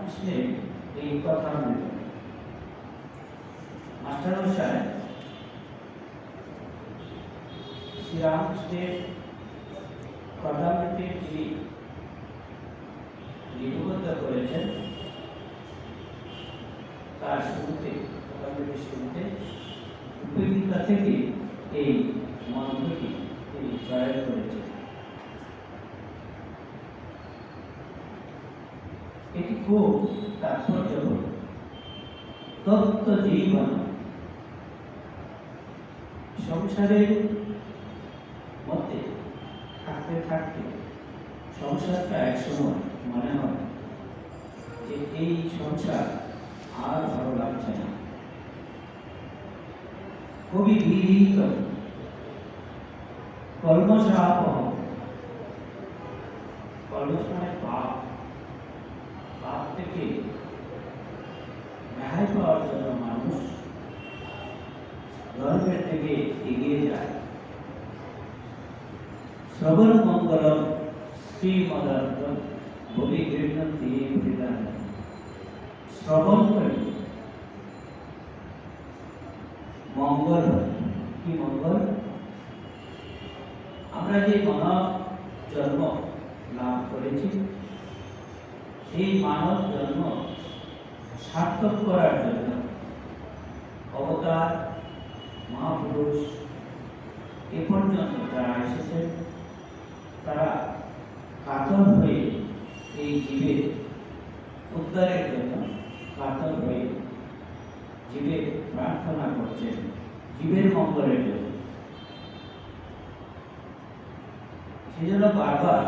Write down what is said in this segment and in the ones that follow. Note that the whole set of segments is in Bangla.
শ্রীরামকৃষ্ণের এই কথা মাস্টারমশাই শ্রীরামকৃষ্ণের কথামৃতে যিনি লিপিবদ্ধ করেছেন তার শুরুতে কথামৃতের শুরুতে উপেক্ষিকা থেকে এই মন্ত্রটি তিনি চয়ন করেছেন। এটি খুব তাৎপর্যপূর্ণ। তত্ত্ব জীবন সংসারের মধ্যে থাকতে থাকতে সংসারটা একসময় মনে হয় যে এই সংসার আর ভালো লাগছে না। কবি বিহিত কর্মশাপহ, কর্মশ মানে পাপ, পাপ থেকে রেহাই পাওয়ার জন্য মানুষ ধর্মের থেকে এগিয়ে যায়। শ্রবণ মঙ্গলম শ্রীমদান্ত বলি গৃহন্তি বিধান। শ্রবণ করে মঙ্গল, কি মঙ্গল? আমরা যে মানব জন্ম লাভ করেছি, এই মানব জন্ম সার্থক করার জন্য অবতার মহাপুরুষ এ পর্যন্ত যারা এসেছেন তারা কাতর হয়ে এই জীবের উদ্ধারের জন্য কাতর হয়ে জীবের প্রার্থনা করছেন, জীবের মঙ্গলের জন্য। সেই জন্য বারবার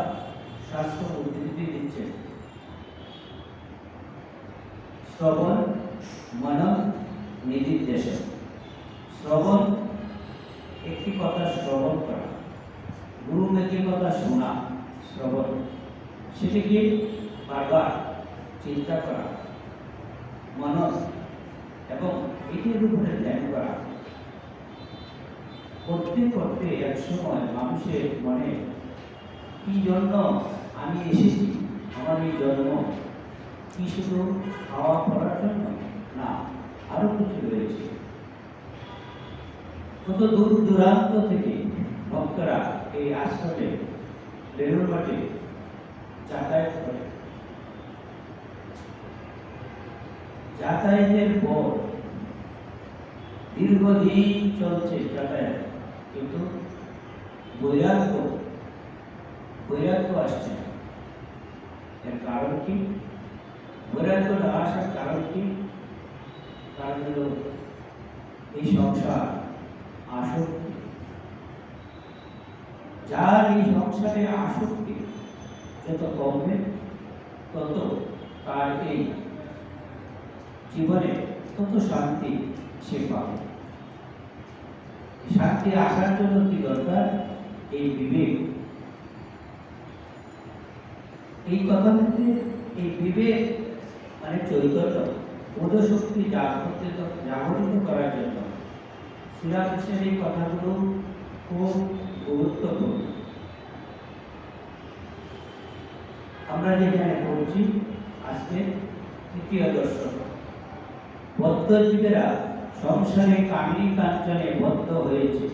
শাস্ত্র উদ্ধৃতি দিচ্ছেন শ্রবণ মনন নিদিদেশ। শ্রবণ একটি কথা শ্রবণ করা, গুরু একটি কথা শোনা, শ্রবণ সেটিকে বারবার চিন্তা করা, মনন এবং এটির উপরে ধ্যান করা। করতে করতে এক সময় মানুষের মনে কি জন্য আমি এসেছি, আমার এই জন্ম কি শুধু খাওয়া করার জন্য না, আরো কিছু রয়েছে। কত দূর দূরান্ত থেকে ভক্তরা এই আশ্রমে বেলুর মাঠে যাতায়াত করে। যাতায়াতের পর দীর্ঘদিন চলছে যাতায়াত, কিন্তু বৈরাগ্য আসছে না। এর কারণ কি? বৈরাগ্য না আসার কারণ কি? কারণ হলো এই সংসার আসক্তি। যার এই সংসারে আসক্তি যত কমবে তত তার এই জীবনে তত শান্তি সে পাবে। শান্তি আসার জন্য কি দরকার? এই বিবেক। এই কথা বলতে এই বিবেক মানে চৈতন্য, বোধশক্তি জাগরিত করার জন্য শ্রীরামকৃষ্ণের এই কথাগুলো খুব গুরুত্বপূর্ণ। আমরা যেখানে পড়ছি আজকে তৃতীয় দর্শন, বদ্ধজীবেরা সংসারে কামিনী কাঞ্চনে বদ্ধ হয়েছে,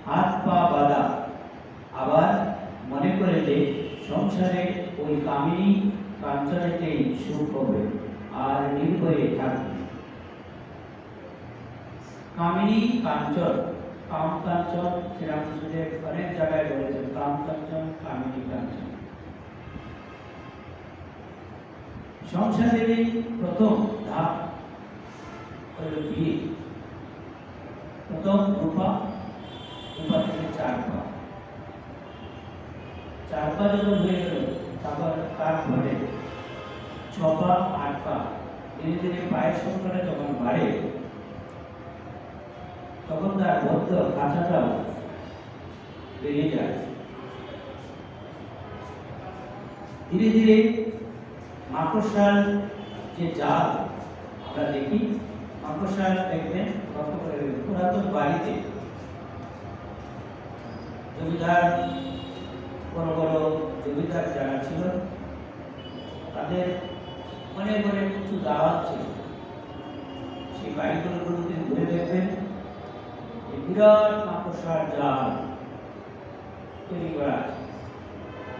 হাত পা বাঁধা, আবার মনে করে যে সংসারে ওই কামিনী কাঞ্চনেতেই সুখ হবে আর নির্ভয়ে থাকবে। কামিনী কাঞ্চন, কাম কাঞ্চন শ্রীরামকৃষ্ণদেব অনেক জায়গায় বলেছেন, কাম কাঞ্চন কামিনী কাঞ্চন। সংসারের প্রথম ধাপ হল বিয়ে। প্রথম রূপা, রূপা থেকে 4 পা, 4 পা যখন হয়ে গেল তারপরে 6 পা 8 পা, ধীরে ধীরে পায়ের সংখ্যাটা যখন বাড়ে তখন তার বদ্ধ খাঁচাটাও বেরিয়ে যায়। ধীরে ধীরে মাকড়সার যে জাল আমরা দেখি, মাকড়সার দেখবেন লক্ষ্য করে পুরাতন বাড়িতে জমিদার, বড় বড় জমিদার যারা ছিল তাদের অনেক অনেক উঁচু দাওয়াত ছিল। সেই বাড়িগুলোতে ঘুরে দেখবেন যে বিরাট মাকড়সার জাল তৈরি করা আছে,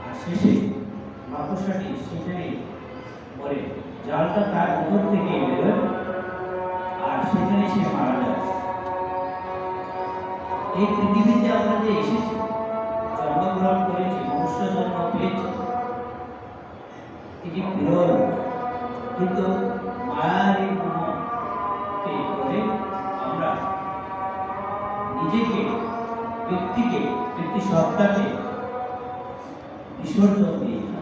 আর শেষে মাকড়সাটি সেখানে মরে, জালটা তার উপর থেকে বেরোয় আর সেখানে সে মারা যায়। এই পৃথিবীতে আমরা যে এসেছি, জন্মগ্রহণ করেছি, মনুষ্য জন্ম পেয়েছি, এটি বিরল, কিন্তু মায়ার এই মোহে পড়ে আমরা নিজেকে, ব্যক্তি সত্তাকে বিসর্জন দিয়েছি।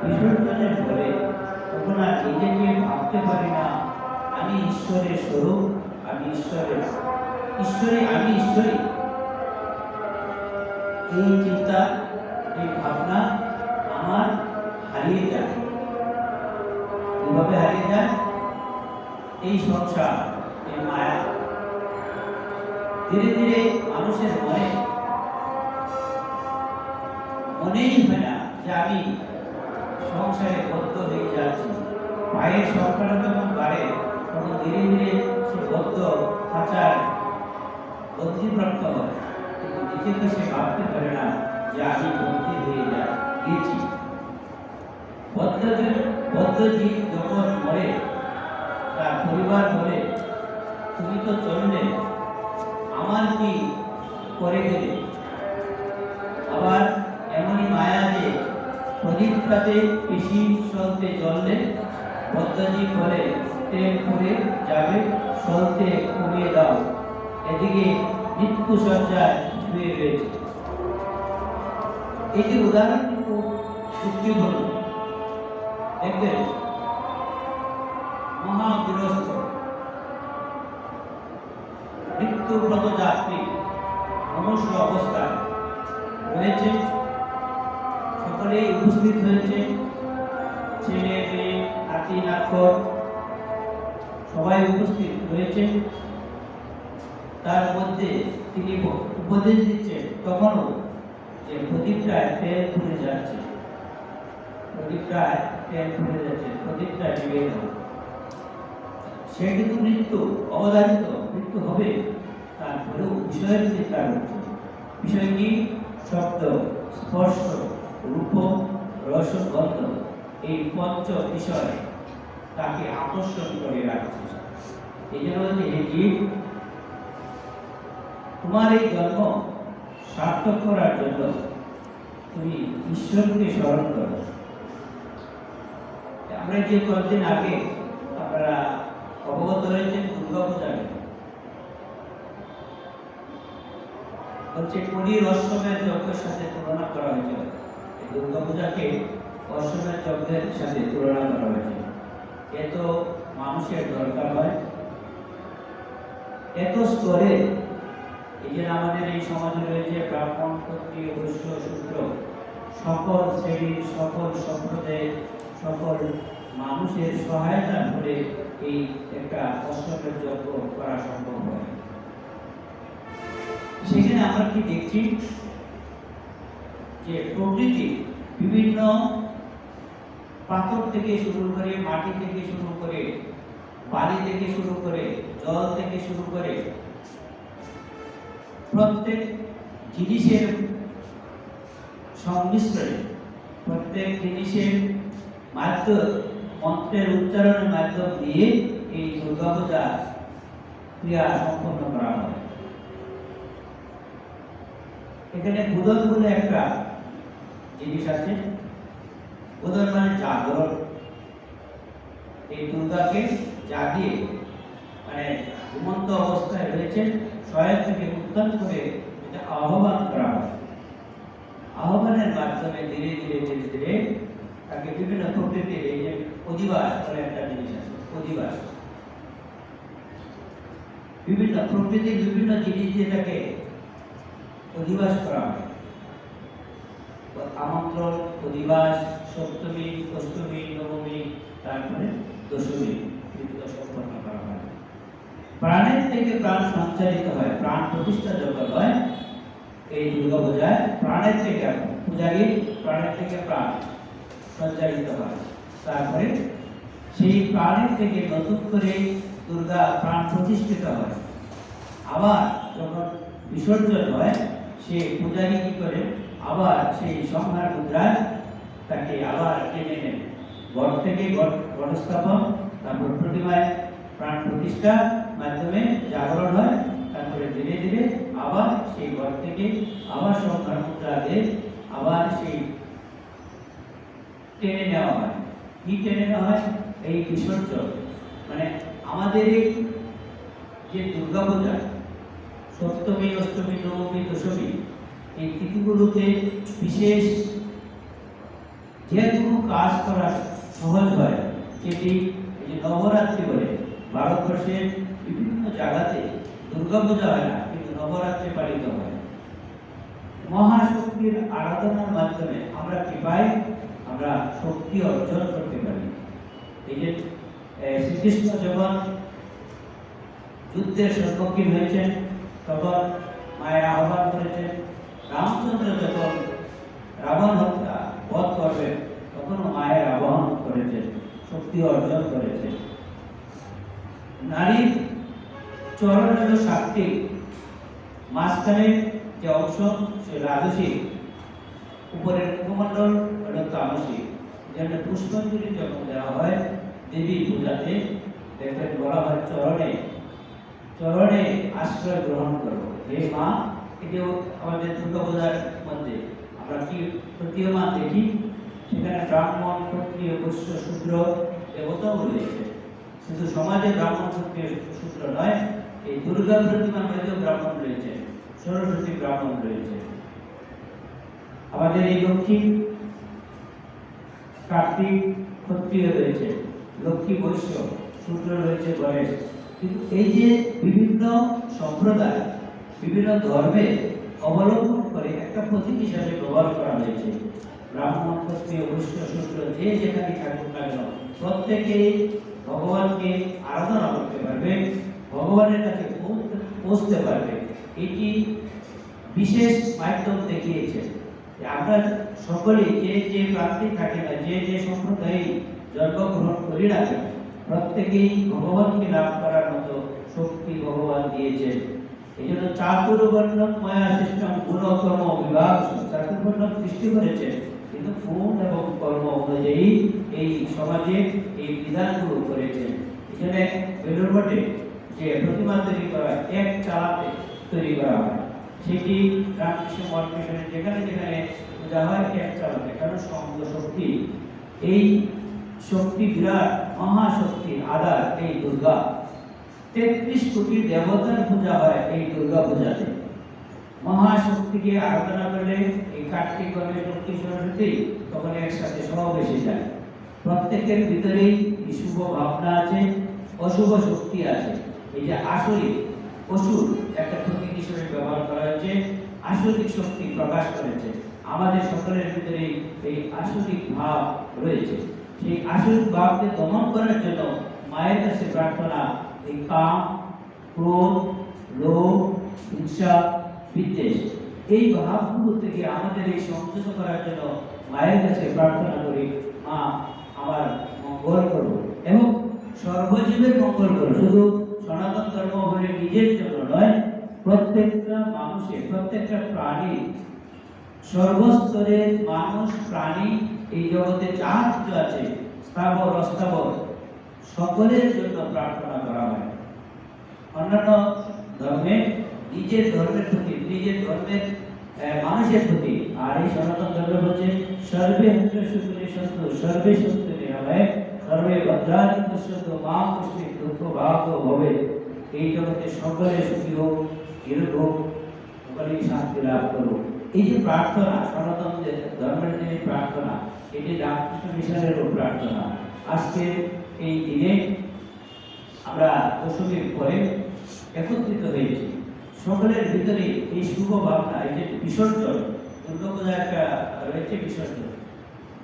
বিসর্জনের ফলে তখন আর নিজেকে ভাবতে পারি না আমি ঈশ্বরের স্বরূপ, আমি ঈশ্বরী। এই চিন্তা, এই ভাবনা আমার হারিয়ে যায়। কিভাবে হারিয়ে যায়? এই সংসার, এই মায়া ধীরে ধীরে মানুষের মনেই হয় না যে আমি সংসারে বদ্ধ হয়ে যাচ্ছি। পায়ের সংখ্যাটা যখন বাড়ে তখন ধীরে ধীরে সে বদ্ধ খাঁচার বন্দিপ্রাপ্ত হয়, কিন্তু নিজেকে সে ভাবতে পারে না যে আমি বন্দী হয়ে গিয়েছি। বদ্ধজীব যখন মরে, তার পরিবার বলে তুমি তো চললে, আমার কি করে গেলে? আবার এমনই মায়া যে প্রদীপটাতে পিসি সলতে জ্বললে, বদ্ধজীব বলে তেল পড়ে যাবে, সলতে কমিয়ে দাও, এদিকে মৃত্যু সজ্জায় শুয়ে রয়েছে। এটি উদাহরণ কিন্তু যুক্তিপূর্ণ। দেখবেন মহাবিরস্ত মৃত্যুব্রত যাত্রী মনুষ্য অবস্থায় রয়েছে, সকলেই উপস্থিত হয়েছে, ছেলে মেয়ে নাতি নাতক সবাই উপস্থিত হয়েছে। তার মধ্যে তিনি উপদেশ দিচ্ছেন তখনও যে প্রদীপটায় তেল পুড়ে যাচ্ছে, প্রদীপটা নিভে গেল। সে কিন্তু মৃত্যু অবধারিত, মৃত্যু হবে, তারপরেও বিষয়ের চিন্তা করছে। বিষয় কি? শব্দ, স্পর্শ, রূপ, রস, গন্ধ, এই পঞ্চ বিষয় তাকে আকর্ষণ করে রাখছে। এই জন্য হচ্ছে হে জীব, তোমার এই জন্ম সার্থক করার জন্য তুমি ঈশ্বরকে স্মরণ করো। আমরা যে কয়েকদিন আগে আপনারা অবগত হয়েছেন দুর্গা পূজাকে হচ্ছে কুড়ির অশ্বমের যজ্ঞের সাথে তুলনা করা হয়েছিল। দুর্গা পূজাকে অশ্বমের যজ্ঞের সাথে তুলনা করা হয়েছে। এত মানুষের দরকার হয়, এত স্তরে। এই যে আমাদের এই সমাজে রয়েছে ব্রাহ্মণ, ক্ষত্রিয়, বৈশ্য, শূদ্র, সকল শ্রেণীর, সকল সম্প্রদায়ের, সকল মানুষের সহায়তা করে এই একটা অশ্বমের যজ্ঞ করা সম্ভব হয়। সেখানে আমরা কি দেখছি যে প্রকৃতি বিভিন্ন পাথর থেকে শুরু করে, মাটি থেকে শুরু করে, বালি থেকে শুরু করে, জল থেকে শুরু করে, প্রত্যেক জিনিসের সংমিশ্রণে, প্রত্যেক জিনিসের মাধ্যম, মন্ত্রের উচ্চারণের মাধ্যম দিয়ে এই দুর্গা পূজা ক্রিয়া সম্পন্ন করা হয়। এখানে বুদন বলে একটা জিনিস আছে। বুদন মানে জাগরণ। এই দুর্গাকে জাগিয়ে, মানে ঘুমন্ত অবস্থায় রয়েছে, শয়ন থেকে উত্থান করে এটা আহ্বান করা হয়। আহ্বানের মাধ্যমে ধীরে ধীরে তাকে বিভিন্ন প্রকৃতির, এই যে অধিবাস বলে একটা জিনিস আছে, অধিবাস, বিভিন্ন প্রকৃতির বিভিন্ন জিনিস দিয়ে তাকে অধিবাস করা হয়। আমন্ত্রণ, অধিবাস, সপ্তমী, অষ্টমী, নবমী, তারপরে দশমী সম্পন্ন করা হয়। প্রাণের থেকে প্রাণ সঞ্চারিত হয়, প্রাণ প্রতিষ্ঠা যখন হয় এই দুর্গা পূজায়, প্রাণের থেকে পূজারী প্রাণের থেকে প্রাণ সঞ্চারিত হয়। তারপরে সেই প্রাণের থেকে নতুন করে দুর্গা প্রাণ প্রতিষ্ঠিত হয়। আবার যখন বিসর্জন হয় সে পূজারী কি করে আবার সেই সংহার মুদ্রায় তাকে আবার টেনে নেন ঘর থেকে ঘট স্থাপন, তারপর প্রতিমায় প্রাণ প্রতিষ্ঠার মাধ্যমে জাগরণ হয়, তারপরে ধীরে ধীরে আবার সেই ঘর থেকে আবার সংহার মুদ্রা দিয়ে আবার সেই টেনে নেওয়া হয়। কি টেনে নেওয়া হয়? এই বিসর্জন মানে আমাদের এই যে দুর্গা পূজা সপ্তমী, অষ্টমী, নবমী, দশমী এই তিথিগুলোতে বিশেষ যে কোনো কাজ করা সহজ হয়, সেটি এই যে নবরাত্রি বলে ভারতবর্ষের বিভিন্ন জায়গাতে দুর্গা পূজা হয় না, কিন্তু নবরাত্রি পালিত হয়। মহাশক্তির আরাধনার মাধ্যমে আমরা কি পাই? আমরা শক্তি অর্জন করতে পারি। এই যে শ্রীকৃষ্ণ যখন যুদ্ধের সম্মুখীন হয়েছেন তখন মায়ের আহ্বান করেছেন, রামচন্দ্র যখন রাবণ হত্যা বধ করবেন তখনও মায়ের আহ্বান করেছেন, শক্তি অর্জন করেছেন। নারীর চরণ হল সাতটি, মাঝখানে যে অংশ সে রাজসিক, উপরের মুখমণ্ডল হল তামসিক। যেন পুষ্পাঞ্জলি যখন দেওয়া হয় দেবী পূজাতে দেখবেন বলা হয় চরণে চরণে আশ্রয় গ্রহণ করো হে মা। এটিও আমাদের দুর্গা পূজার মধ্যে আমরা কি প্রতীয়মান দেখি, সেখানে ব্রাহ্মণ, ক্ষত্রিয়, বৈশ্য, শূদ্র দেবতাও রয়েছে। শুধু সমাজে ব্রাহ্মণ, ক্ষত্রিয়, শূদ্র নয়, এই দুর্গা প্রতিমার মধ্যেও ব্রাহ্মণ রয়েছে, সরস্বতী ব্রাহ্মণ রয়েছে। আমাদের এই লক্ষ্মী, কার্তিক ক্ষত্রিয় রয়েছে, লক্ষ্মী বৈশ্য, শূদ্র রয়েছে গণেশ। কিন্তু এই যে বিভিন্ন সম্প্রদায়, বিভিন্ন ধর্মে অবলম্বন করে একটা প্রতীক হিসাবে ব্যবহার করা হয়েছে। ব্রাহ্মণ, ক্ষত্রিয়, বৈশ্য, শূদ্র যে যেখানে থাকুক না কেন প্রত্যেকে ভগবানকে আরাধনা করতে পারবে, ভগবানের কাছে পৌঁছতে পারবে। এটি বিশেষ মাধ্যম দেখিয়েছে। আমরা সকলে যে যে প্রান্তে থাকে না, যে যে সম্প্রদায় জন্মগ্রহণ করি না, প্রত্যেকেই ভগবানকে লাভ করার মতো শক্তি ভগবান দিয়েছেন। এই জন্য চাতুর্বর্ণ মায়া সিস্টেম গুণ কর্ম বিভাগ চাতুর্বর্ণ সৃষ্টি করেছেন, কিন্তু গুণ এবং কর্ম অনুযায়ী এই সমাজে এই বিধানগুলো করেছেন। এই জন্য বেলুর মঠে যে প্রতিমা তৈরি করা এক চালাতে তৈরি করা হয়, সেটি রামকৃষ্ণ মঠ মিশনে যেখানে যেখানে পূজা হয় এক চালাতে, কারণ সঙ্গ শক্তি, এই শক্তি বিরাট মহাশক্তি আধার এই দুর্গা। 33 কোটি দেবতার পূজা হয় এই দুর্গা পূজাতে। মহাশক্তিকে আরাধনা করলে এই কার্তিক, গণেশ, লক্ষ্মী, সরস্বতী তখন একসাথে সব এসে যায়। প্রত্যেকের ভিতরেই শুভ ভাবনা আছে, অশুভ শক্তি আছে। এই যে আসরিক অসুর একটা প্রতীক হিসেবে ব্যবহার করা হয়েছে, আসরিক শক্তি প্রকাশ করেছে। আমাদের সকলের ভিতরে এই আসরিক ভাব রয়েছে। সেই আসরিক ভাবকে দমন করার জন্য মায়ের কাছে প্রার্থনা, এই কাম, ক্রোধ, লোভ, হিংসা, বিদ্বেষ এই ভাবগুলো থেকে আমাদের এই সংযত করার জন্য মায়ের কাছে প্রার্থনা করি, মা আমার মঙ্গল করো এবং সর্বজীবের মঙ্গল করো। শুধু সনাতন ধর্ম বলে নিজের জন্য নয়, প্রত্যেকটা মানুষের, প্রত্যেকটা প্রাণী, সর্বস্তরের মানুষ, প্রাণী, এই জগতে যা কিছু আছে স্থাবর অস্থাবর সকলের জন্য প্রার্থনা করা হয়। অন্যান্য ধর্মে নিজের ধর্মের প্রতি, নিজের ধর্মের মানুষের প্রতি, আর এই সনাতন ধর্ম হচ্ছে সর্বে সুখে সন্তু সর্বে সন্তু নিরাময় সর্বে ভদ্রাণি পশ্যন্তু মা পুষ্টি দুঃখ ভাগ হবে। এই জগতে সকলে সুখী হোক, নিরোগ হোক, সকলেই শান্তি লাভ করুক। এই যে প্রার্থনা, সনাতন ধর্মের যে প্রার্থনা, এটি রামকৃষ্ণ মিশনেরও প্রার্থনা। আজকে এই দিনে আমরা দশমীর পরে একত্রিত হয়েছি, সকলের ভিতরে এই শুভ ভাবনা। এই যে বিসর্জন, দুর্গাপূজা একটা রয়েছে বিসর্জন।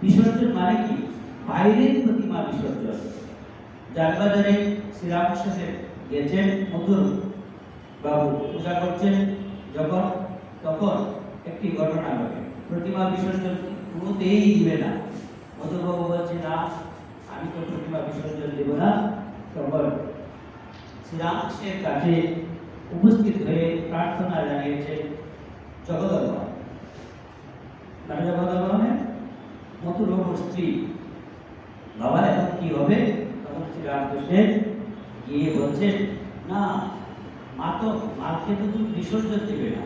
বিসর্জন মানে কি? বাইরের প্রতিমা বিসর্জন। যানবাজারে শ্রীরামকৃষ্ণদেব গেছেন, মধুর বাবু পূজা করছেন যখন, তখন একটি ঘটনা ঘটে। প্রতিমা বিসর্জন কোনোতেই দিবে না। মধুরবাবু বলছে, না শ্রীরামকৃষ্ণের কাছে উপস্থিত হয়ে প্রার্থনা জানিয়েছেন জগদম্বা। মানে জগদম্বা মানে মথুরবাবুর স্ত্রী। বাবা এখন কি হবে? তখন শ্রীরামকৃষ্ণের গিয়ে বলছেন, না মাকে তো তুমি বিসর্জন দেবে না,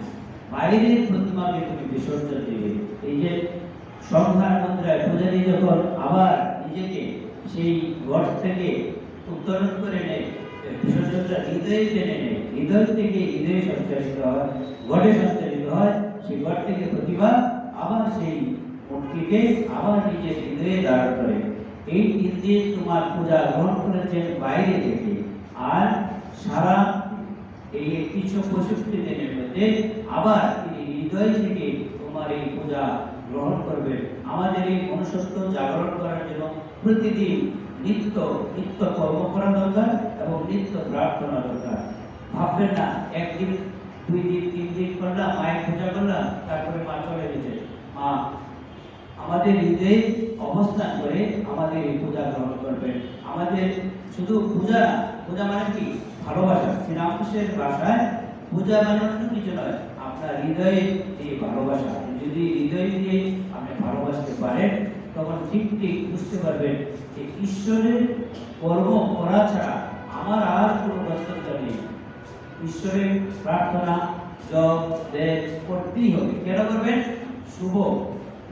বাইরের প্রতিমাকে তুমি বিসর্জন দেবে। এই যে সংহার মুদ্রায় পূজারী যখন আবার নিজেকে সেই ঘট থেকে উত্তোলন করে নেয়, বিসর্জনটা হৃদয়ে টেনে নেয়, হৃদয় থেকে হৃদয়ে সঞ্চারিত হয়, ঘটে সঞ্চারিত হয়, সেই ঘট থেকে প্রতিভা আবার সেই মূর্তিকে আবার নিজের হৃদয়ে দাঁড় করে। এই 3 দিন তোমার পূজা গ্রহণ করেছেন বাইরে থেকে, আর সারা এই 365 দিনের মধ্যে আবার তিনি হৃদয় থেকে তোমার এই পূজা গ্রহণ করবেন। আমাদের এই মনুষ্যত্ব জাগরণ করার জন্য প্রতিদিন নিত্য নিত্য কর্ম করা দরকার এবং নিত্য প্রার্থনা দরকার। ভাববেন না একদিন 2 দিন 3 দিন করলাম, মায়ের পূজা করলাম, তারপরে মা চলে গেছে। মা আমাদের হৃদয়ে অবস্থান করে আমাদের এই পূজা গ্রহণ করবেন। আমাদের শুধু পূজা মানে কি? ভালোবাসা। শ্রীরামকৃষ্ণের ভাষায় পূজা মানে অন্য কিছু নয়, আপনার হৃদয়ে এই ভালোবাসা। যদি হৃদয় দিয়ে আপনি ভালোবাসতে পারেন, তখন ঠিক বুঝতে পারবেন যে ঈশ্বরের কর্ম করা ছাড়া আমার আর কোনো গন্তব্য নেই। ঈশ্বরের প্রার্থনা জপ দেব করতেই হবে। কেন করবেন? শুভ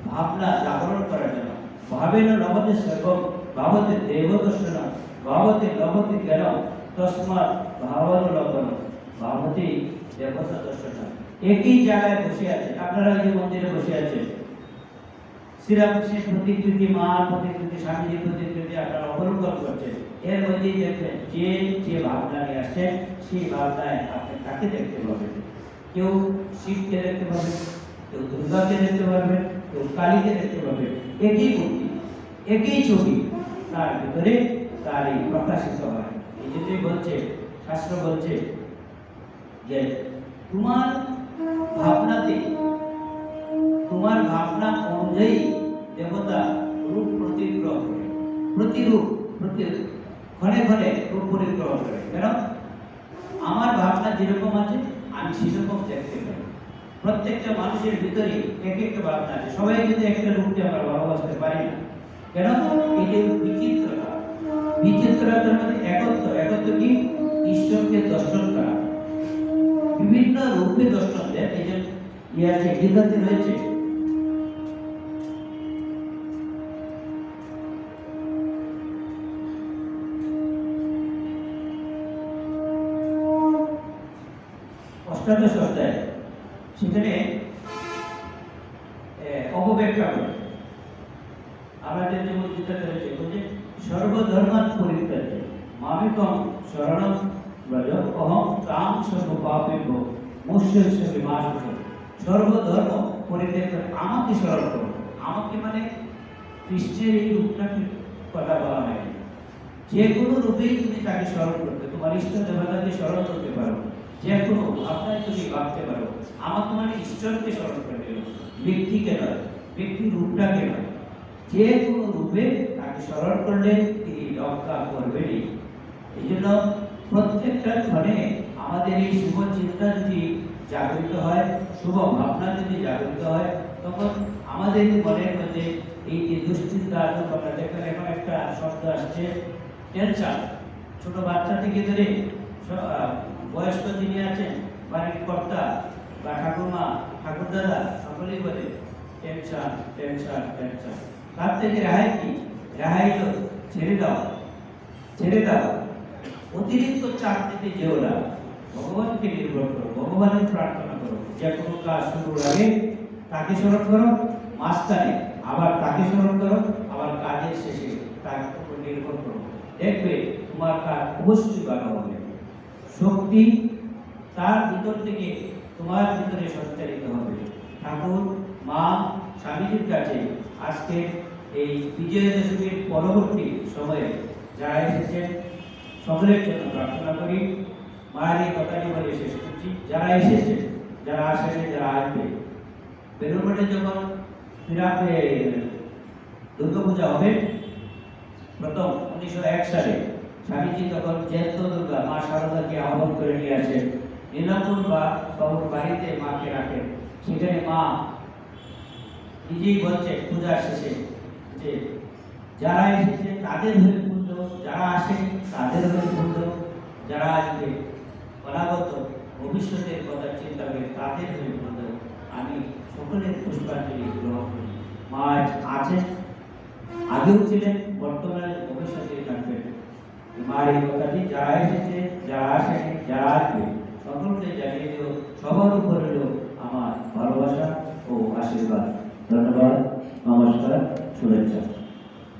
ভাবনা জাগরণ করার জন্য। ভাবেন লভতে সর্বম ভাবতে দেবদর্শন ভাবতে লভতে জ্ঞান তস্মাৎ ভাবানুলগ্ন ভাবতে দেবতা দর্শন। একই জায়গায় বসে আছে, আপনারা ওই যে মন্দিরে বসে আছেন, শ্রীরামকৃষ্ণের প্রতিকৃতি, মা প্রতিকৃতি, স্বামীজির প্রতিকৃতি আপনারা অবলোকন করছেন। এর মধ্যেই দেখবেন যে যে ভাবনা নিয়ে আসছেন, সেই ভাবনায় আপনি তাকে দেখতে পাবেন। কেউ শিবকে দেখতে পাবেন, কেউ দুর্গাকে দেখতে পাবেন, কেউ কালীকে দেখতে পাবেন। একই মূর্তি, একই ছবি, তার ভিতরে তার এই প্রকাশিত হয়। এই জন্যই বলছে, শাস্ত্র বলছে যে তোমার ভাবনাতে, তোমার ভাবনা অনুযায়ী দেবতা রূপ প্রতিগ্রহ করে, প্রতিরূপ ক্ষণে ক্ষণে রূপ পরিগ্রহ করে। কেন? আমার ভাবনা যেরকম আছে আমি সেরকম দেখতে পাই। প্রত্যেকটা মানুষের ভিতরে এক একটা ভাবনা আছে, সবাই কিন্তু একটা রূপকে আমরা ভালোবাসতে পারি না। কেন? এই যে বিচিত্রতা, বিচিত্রতার মধ্যে একত্র কি? ঈশ্বরকে দর্শন করা, বিভিন্ন রূপে দর্শন দেয়। এই যে আছে গীতাতে রয়েছে, অষ্টাদশ অধ্যায়, সেখানে অপব্যাখ্যা করে আমাদের যে গীতাতে রয়েছে, বলছে সর্বধর্মান পরিত্যাজ্য মামেকং শরণং ব্রজ অহং ত্বাং সর্বপাপেভ্যো মোক্ষয়িষ্যামি মা শুচঃ। সর্বধর্ম পরিত্যাগ করে আমাকে স্মরণ করো। আমাকে মানে কৃষ্ণের এই রূপটাকে কথা বলা হয়। যে কোনো রূপেই তুমি তাকে স্মরণ করতে, তোমার ইষ্ট দেবতাকে স্মরণ করতে পারো, যে কোনো ভাবনায় তুমি ভাবতে পারো। আমাকে মানে ঈশ্বরকে স্মরণ করতে হবে, ব্যক্তিকে নয়, ব্যক্তির রূপটাকে নয়। যে কোনো রূপে তাকে স্মরণ করলে তিনি রক্ষা করবেনই। এই জন্য প্রত্যেকটা ক্ষণে আমাদের এই শুভ চিন্তা যদি জাগরিত হয়, শুভ ভাবনা যদি জাগরিত হয়, তখন আমাদের মনের মধ্যে এই যে দুশ্চিন্তা, কথা দেখেন, এখন একটা শব্দ আসছে টেনশন। ছোট বাচ্চা থেকে ধরে বয়স্ক যিনি আছেন, বাড়ির কর্তা বা ঠাকুরমা, ঠাকুরদাদা, সকলেই বলে টেনশন টেনশন টেনশন। তার থেকে রেহাই কি? রেহাই তো ছেড়ে দাও, ছেড়ে দাও। অতিরিক্ত চাপ নিতে যেও না, ভগবানকে নির্ভর করো, ভগবানের প্রার্থনা করো। যে কোনো কাজ শুরুর আগে তাকে স্মরণ করো, মাঝখানে আবার তাকে স্মরণ করো, আবার কাজের শেষে তার উপর নির্ভর করো। দেখবে তোমার কাজ অবশ্যই ভালো হবে। শক্তি তার ভিতর থেকে তোমার ভিতরে সঞ্চারিত হবে। ঠাকুর, মা, স্বামীজির কাছে আজকে এই বিজয়া দশমীর পরবর্তী সময়ে যারা এসেছেন সকলের জন্য প্রার্থনা করি। মায়ের এই কথাটি বলে শেষ করছি। যারা এসেছেন, যারা আসেন, যারা আসবে, বেলুরমঠে যখন দুর্গা পূজা হবে প্রথম 1901 সালে, স্বামীজি তখন জ্যেষ্ঠ দুর্গা মা শারদাকে আহ্বান করে নিয়ে আসেন। নীলাম্বর বাবুর বাড়িতে মাকে রাখেন। সেখানে মা নিজেই বলছে পূজার শেষে যে যারা এসেছে তাদের হয়ে ফুল দাও, যারা আসে তাদের হয়ে ফুল দাও, যারা আসবে অনাগত ভবিষ্যতের কথা চিন্তা করে তাদের হয়ে ফুল দাও। আমি সকলের পুষ্পাঞ্জলি গ্রহণ করি। মা আছেন, আগেও ছিলেন, বর্তমানে ভবিষ্যতে থাকবেন। মার এই কথাটি যারা এসেছে, যারা আসেনি, যারা আসবে সকলকে জানিয়ে দিও। সবার উপর হলো আমার ভালোবাসা ও আশীর্বাদ। ধন্যবাদ, নমস্কার, শুভেচ্ছা।